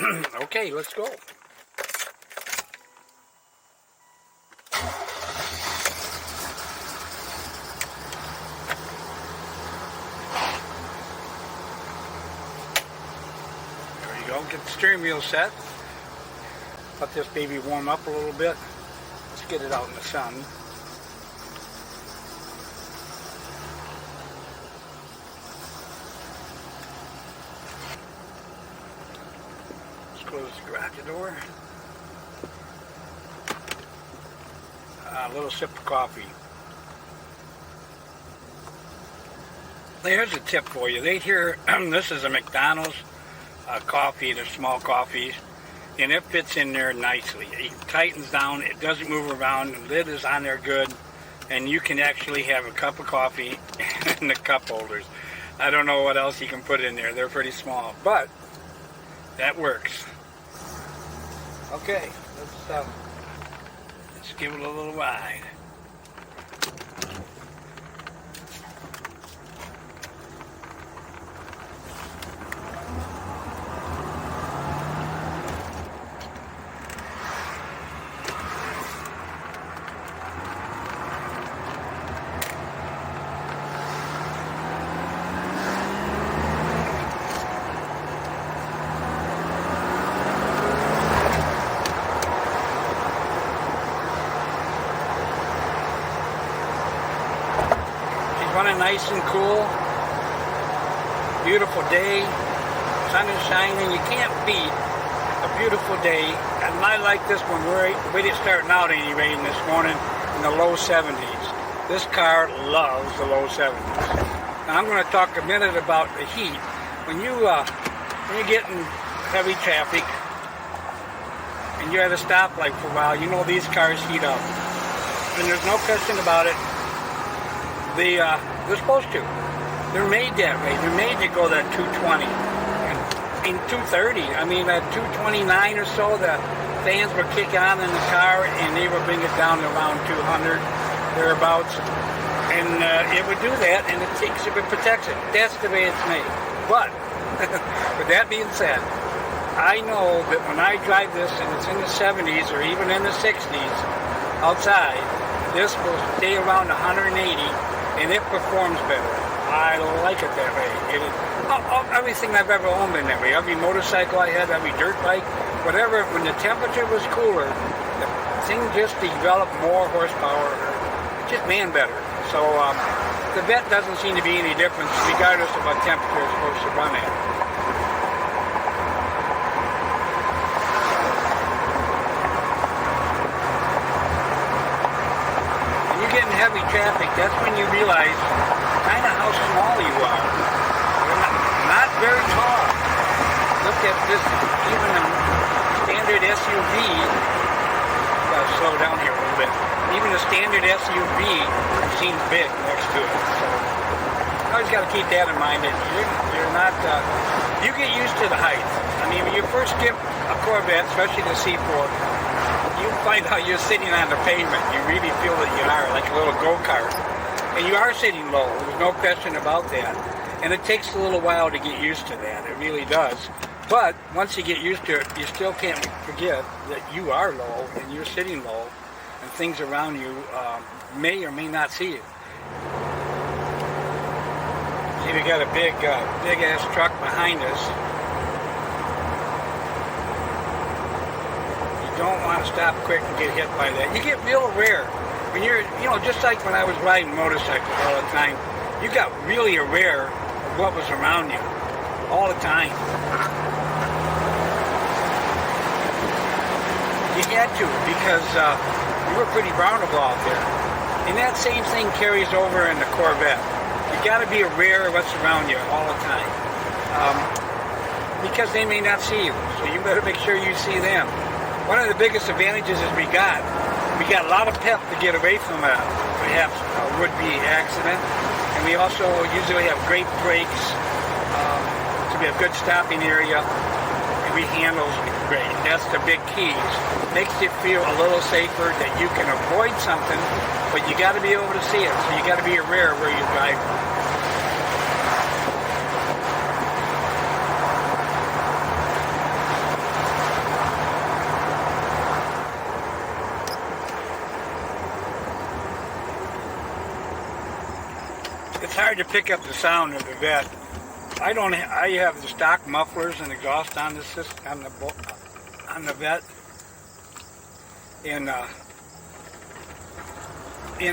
Okay, let's go. There you go. Get the steering wheel set. Let this baby warm up a little bit. Let's get it out in the sun. Close the garage door. A little sip of coffee. Here's a tip for you. They hear this is a McDonald's coffee. They're small coffees, and it fits in there nicely. It tightens down. It doesn't move around. The lid is on there good, and you can actually have a cup of coffee in the cup holders. I don't know what else you can put in there. They're pretty small, but that works. Okay, let's give it a little ride. Running nice and cool. Beautiful day. Sun is shining. You can't beat a beautiful day. And I like this one. We're just starting out anyway this morning in the low 70s. This car loves the low 70s. Now I'm going to talk a minute about the heat. When you're getting heavy traffic and you're at a stoplight for a while, you know these cars heat up. And there's no question about it. They're supposed to. They're made that way. They're made to go that 220 and 230. I mean, at 229 or so, the fans would kick on in the car and they would bring it down to around 200, thereabouts. And it would do that, and it protects it. That's the way it's made. But, with that being said, I know that when I drive this and it's in the 70s or even in the 60s outside, this will stay around 180. And it performs better. I like it that way. Everything I've ever owned been that way. Every motorcycle I had, every dirt bike, whatever. When the temperature was cooler, the thing just developed more horsepower. It just ran better. So the Vette doesn't seem to be any difference, regardless of what temperature it's supposed to run at. Getting heavy traffic, that's when you realize kind of how small you are. You're not very tall. Look at this, even a standard SUV, gotta slow down here a little bit, even a standard SUV seems big next to it. So you always got to keep that in mind, that you're not, you get used to the height. I mean, when you first get a Corvette, especially the C4, you find out you're sitting on the pavement. You really feel that you are like a little go-kart. And you are sitting low. There's no question about that. And it takes a little while to get used to that. It really does. But once you get used to it, you still can't forget that you are low and you're sitting low and things around you may or may not see you. See, we got a big-ass truck behind us. Don't want to stop quick and get hit by that. You get real aware when you're, just like when I was riding motorcycles all the time, you got really aware of what was around you all the time. You had to, because you were pretty vulnerable out there. And that same thing carries over in the Corvette. You got to be aware of what's around you all the time, because they may not see you, so you better make sure you see them. One of the biggest advantages is we got a lot of pep to get away from perhaps a would-be accident, and we also usually have great brakes, so we have good stopping area, and we handle great. That's the big keys. Makes you feel a little safer that you can avoid something, but you got to be able to see it, so you got to be aware of where you're driving. It's hard to pick up the sound of the Vette. I have the stock mufflers and exhaust on the system, on the Vette, and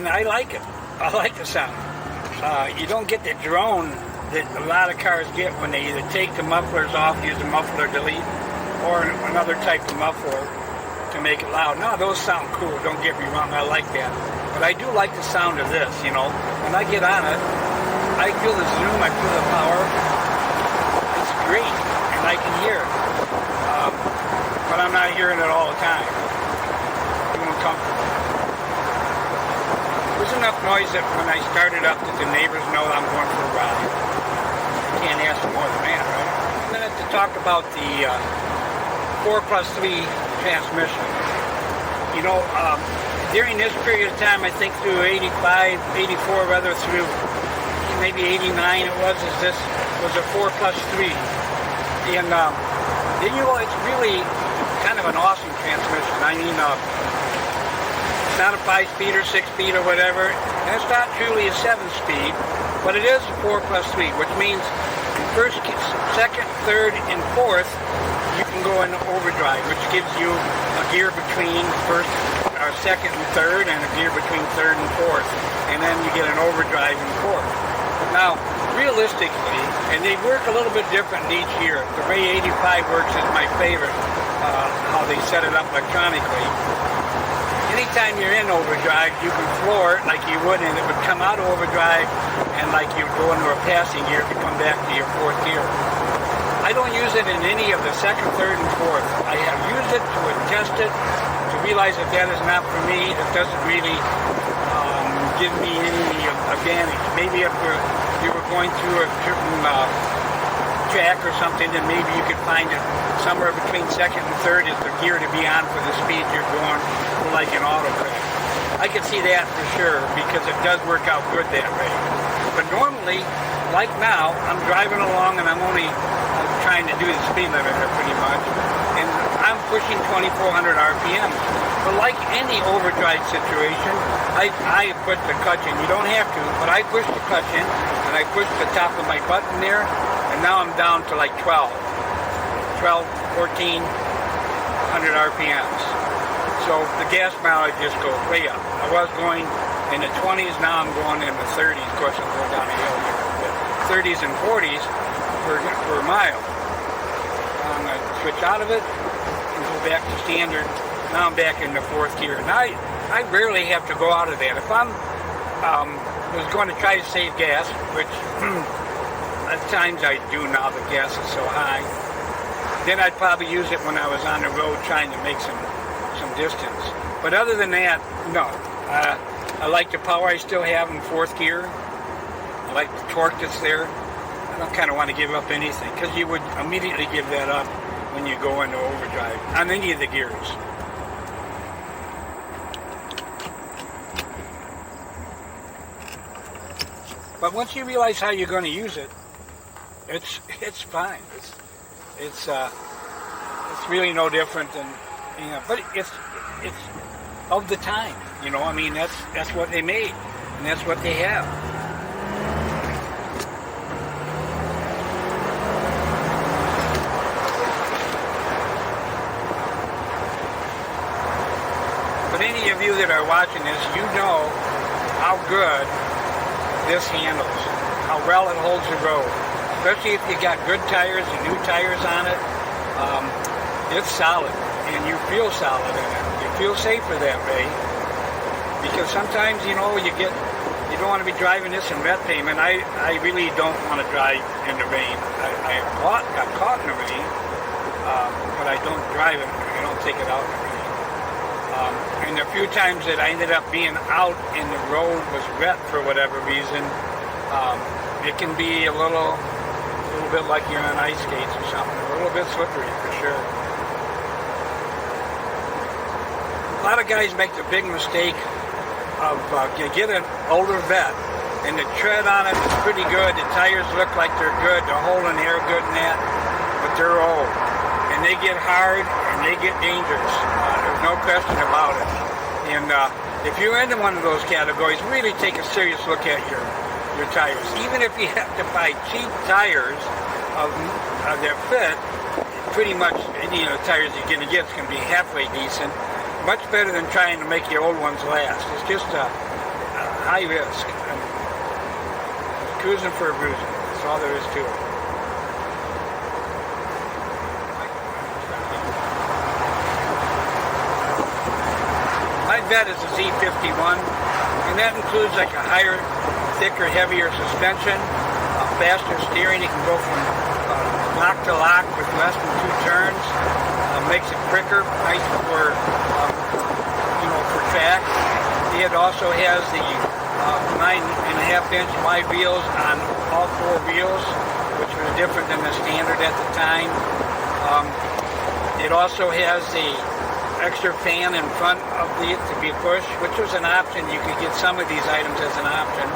I like it. I like the sound. You don't get the drone that a lot of cars get when they either take the mufflers off, use a muffler delete, or another type of muffler to make it loud. No, those sound cool. Don't get me wrong. I like that. But I do like the sound of this, you know. When I get on it, I feel the zoom, I feel the power. It's great, and I can hear it. But I'm not hearing it all the time. I'm uncomfortable. There's enough noise that when I start it up that the neighbors know I'm going for a ride. I can't ask for more than that, right? A minute to talk about the 4+3 transmission. You know, during this period of time, I think through 85, 84, rather through maybe 89 it was, this was a 4+3. And then, you know, it's really kind of an awesome transmission. I mean, it's not a 5-speed or 6-speed or whatever, and it's not truly a 7-speed, but it is a 4+3, which means first, second, third, and fourth, you can go into overdrive, which gives you a gear between first, or second and third, and a gear between third and fourth, and then you get an overdrive in fourth. Now, realistically, and they work a little bit different each year. The way 85 works is my favorite, how they set it up electronically. Anytime you're in overdrive, you can floor it like you would, and it would come out of overdrive, and like you go into a passing gear to come back to your fourth gear. I don't use it in any of the second, third, and fourth. I have used it to test it, to realize that that is not for me. It doesn't really give me any advantage. Maybe if you were going through a certain track or something, then maybe you could find it somewhere between second and third is the gear to be on for the speed you're going, like an autocraft. I can see that for sure because it does work out good that way. But normally, like now, I'm driving along and I'm only trying to do the speed limit pretty much, and I'm pushing 2,400 RPM. But like any overdrive situation, I put the clutch in. You don't have to, but I push the clutch in, and I push the top of my button there, and now I'm down to like 1,400 RPMs. So the gas mileage just goes way up. I was going in the 20s, now I'm going in the 30s. Of course, I'm going down a hill here. But 30s and 40s per mile. I'm going to switch out of it and go back to standard. Now I'm back in the fourth gear. And I rarely have to go out of that. If I'm was going to try to save gas, which at times I do now the gas is so high, then I'd probably use it when I was on the road trying to make some distance. But other than that, no. I like the power I still have in fourth gear. I like the torque that's there. I don't kind of want to give up anything, because you would immediately give that up when you go into overdrive on any of the gears. But once you realize how you're going to use it, it's fine. It's really no different than, you know, but it's of the time, you know. I mean, that's what they made, and that's what they have. But any of you that are watching this, you know how good this handles, how well it holds the road. Especially if you got good tires and new tires on it. It's solid, and you feel solid in it. You feel safer that way, because sometimes, you know, you don't want to be driving this in wet pavement. I really don't want to drive in the rain. I got caught in the rain, but I don't drive it. I don't take it out in the rain. And the few times that I ended up being out and the road was wet for whatever reason, it can be a little bit like you're on ice skates or something, a little bit slippery for sure. A lot of guys make the big mistake of you get an older Vette and the tread on it is pretty good, the tires look like they're good, the hole in the air good and that, but they're old. And they get hard and they get dangerous. There's no question about it. And if you're into one of those categories, really take a serious look at your your tires. Even if you have to buy cheap tires that fit, pretty much any of the tires you're going to get is going to be halfway decent. Much better than trying to make your old ones last. It's just a high risk. Cruising for a bruising. That's all there is to it. My vet is a Z51, and that includes like a higher, thicker, heavier suspension, faster steering. You can go from lock to lock with less than 2 turns. Makes it quicker, nice for for track. It also has the 9.5-inch wide wheels on all 4 wheels, which was different than the standard at the time. It also has the extra fan in front of it to be pushed, which was an option. You could get some of these items as an option.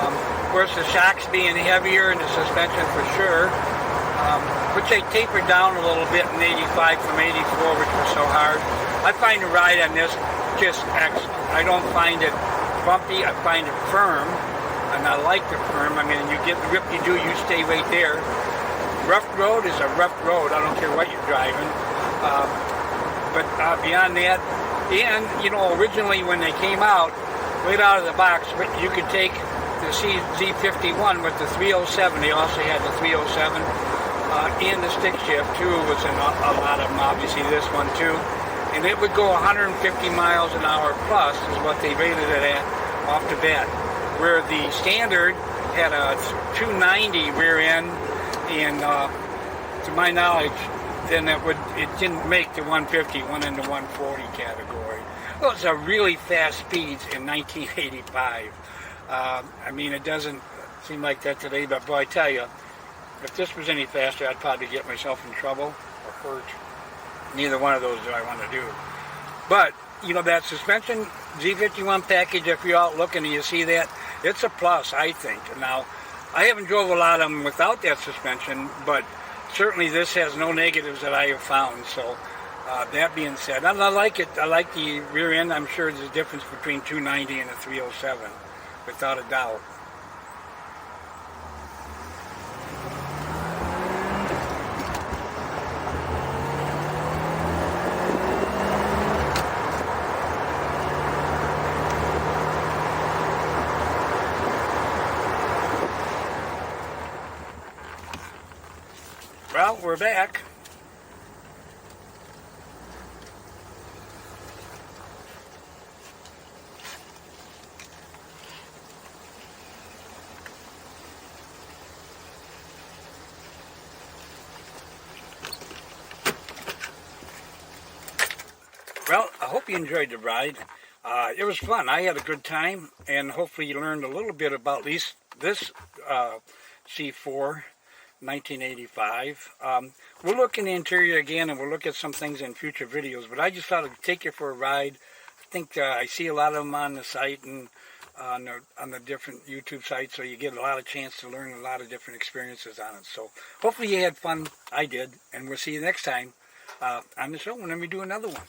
Of course, the shocks being heavier and the suspension for sure, which they tapered down a little bit in 85 from 84, which was so hard. I find the ride on this just excellent. I don't find it bumpy. I find it firm, and I like the firm. I mean, you get the rip you do, you stay right there. Rough road is a rough road. I don't care what you're driving. But beyond that, and originally when they came out, right out of the box, you could take the Z51 with the 307. They also had the 307 and the stick shift too. Was in a lot of them. Obviously, this one too, and it would go 150 miles an hour plus is what they rated it at off the bat. Where the standard had a 290 rear end, and to my knowledge, then it didn't make the 150, went into 140 category. Those are really fast speeds in 1985. I mean, it doesn't seem like that today, but boy, I tell you, if this was any faster, I'd probably get myself in trouble or hurt. Neither one of those do I want to do. But, that suspension Z51 package, if you're out looking and you see that, it's a plus, I think. Now, I haven't drove a lot of them without that suspension, but certainly this has no negatives that I have found. So that being said, I like it. I like the rear end. I'm sure there's a difference between 290 and a 307, without a doubt. Well, we're back. Well, I hope you enjoyed the ride. It was fun. I had a good time, and hopefully you learned a little bit about at least this C4 1985. We'll look in the interior again, and we'll look at some things in future videos, but I just thought I'd take you for a ride. I think I see a lot of them on the site and on the different YouTube sites, so you get a lot of chance to learn a lot of different experiences on it. So hopefully you had fun. I did, and we'll see you next time on the show whenever we do another one.